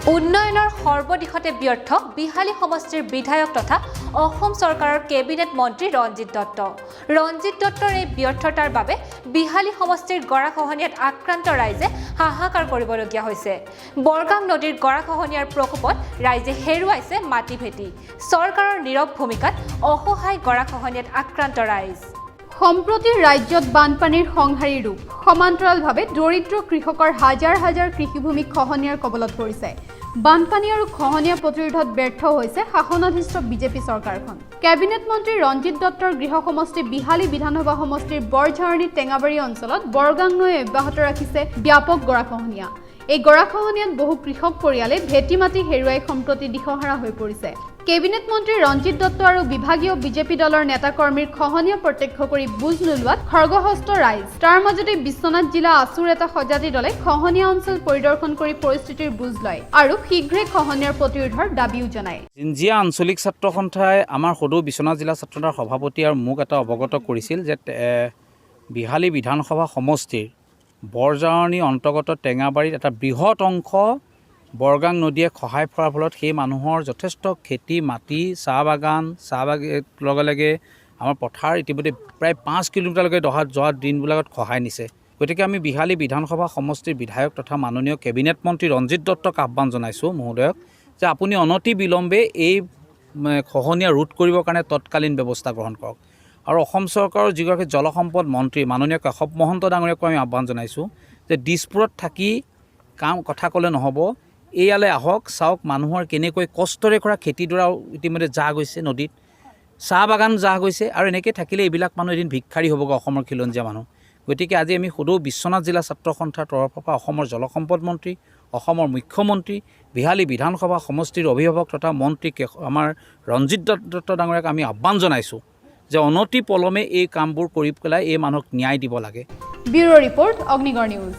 উন্নয়নৰ সৰ্বদিশতে ব্যৰ্থ বিহালী সমষ্টিৰ বিধায়ক তথা অসম চৰকাৰৰ কেবিনেট মন্ত্ৰী ৰঞ্জিত দত্ত। ৰঞ্জিত দত্তৰ এই ব্যৰ্থতাৰ বাবে বিহালী সমষ্টিৰ গৰাখহনীয়াত আক্ৰান্ত ৰাইজে হাহাকাৰ কৰিবলগীয়া হৈছে। বৰগাং নদীৰ গৰাখহনীয়াৰ প্ৰকোপত ৰাইজে হেৰুৱাইছে মাটি ভেটি। চৰকাৰৰ নীৰৱ ভূমিকাত অসহায় গৰাখহনীয়াত আক্ৰান্ত ৰাইজ। সম্প্ৰতি ৰাজ্যত বানপানীৰ সংহাৰী ৰূপ। সমান্তৰালভাৱে দৰিদ্ৰ কৃষকৰ হাজাৰ হাজাৰ কৃষিভূমি খহনীয়াৰ কবলত পৰিছে। বানপানী আৰু খহনীয়া প্ৰতিৰোধত ব্যৰ্থ হৈছে শাসনাধিষ্ঠ বিজেপি চৰকাৰখন। কেবিনেট মন্ত্ৰী ৰঞ্জিত দত্তৰ গৃহ সমষ্টি বিহালী বিধানসভা সমষ্টিৰ বৰঝাৰণী টেঙাবাৰী অঞ্চলত বৰগাং নৈ অব্যাহত ৰাখিছে ব্যাপক গৰাখহনীয়া। এই গৰাখহনীয়াত বহু কৃষক পৰিয়ালে ভেটি মাটি হেৰুৱাই সম্প্ৰতি দিশহাৰা হৈ পৰিছে। কেবিনেট মন্ত্ৰী ৰঞ্জিত দত্ত আৰু বিভাগীয় বিজেপি দলৰ নেতাকৰ্মীৰ খহনীয়া প্ৰত্যক্ষ কৰি বুজ নোলোৱাত খৰ্গহস্ত ৰাইজ। তাৰ মাজতে বিশ্বনাথ জিলা আছুৰ এটা সজাতি দলে খহনীয়া অঞ্চল পৰিদৰ্শন কৰি পৰিস্থিতিৰ বুজ লয় আৰু শীঘ্ৰে খহনীয়াৰ প্ৰতিৰোধৰ দাবীও জনায়। জিঞ্জিয়া আঞ্চলিক ছাত্ৰ সন্থাই আমাৰ সদৌ বিশ্বনাথ জিলা ছাত্ৰ সন্থাৰ সভাপতি আৰু মোক এটা অৱগত কৰিছিল যে বিহালী বিধানসভা সমষ্টিৰ বৰঝাৰণী অন্তৰ্গত টেঙাবাৰীত এটা বৃহৎ অংশ বৰগাং নদীয়ে খহাই ফৰাৰ ফলত সেই মানুহৰ যথেষ্ট খেতি মাটি চাহ বাগান লগে লগে আমাৰ পথাৰ ইতিমধ্যে প্ৰায় 5 কিলোমিটাৰলৈকে যোৱা দিনবিলাকত খহাই নিছে। গতিকে আমি বিহালী বিধানসভা সমষ্টিৰ বিধায়ক তথা মাননীয় কেবিনেট মন্ত্ৰী ৰঞ্জিত দত্তক আহ্বান জনাইছোঁ মহোদয়ক যে আপুনি অনতি বিলম্বে এই খহনীয়া ৰোধ কৰিবৰ কাৰণে তৎকালীন ব্যৱস্থা গ্ৰহণ কৰক। আৰু অসম চৰকাৰৰ যিগৰাকী জলসম্পদ মন্ত্ৰী মাননীয় কেশৱ মহন্ত ডাঙৰীয়াকো আমি আহ্বান জনাইছোঁ যে দিছপুৰত থাকি কথা ক'লে নহ'ব, এইয়ালৈ আহক, চাওক মানুহৰ কেনেকৈ কষ্টৰে কৰা খেতিডৰাও ইতিমধ্যে জাহ গৈছে, নদীত চাহ বাগান জাহ গৈছে, আৰু এনেকৈ থাকিলে এইবিলাক মানুহ এদিন ভিক্ষাৰী হ'বগৈ অসমৰ খিলঞ্জীয়া মানুহ। গতিকে আজি আমি সদৌ বিশ্বনাথ জিলা ছাত্ৰ সন্থাৰ তৰফৰ পৰা অসমৰ জলসম্পদ মন্ত্ৰী, অসমৰ মুখ্যমন্ত্ৰী, বিহালী বিধানসভা সমষ্টিৰ অভিভাৱক তথা মন্ত্ৰী আমাৰ ৰঞ্জিত দত্ত ডাঙৰীয়াক আমি আহ্বান জনাইছোঁ যে অনতি পলমে এই কামবোৰ কৰি পেলাই এই মানুহক ন্যায় দিব লাগে। Bureau report, Agnigarh news.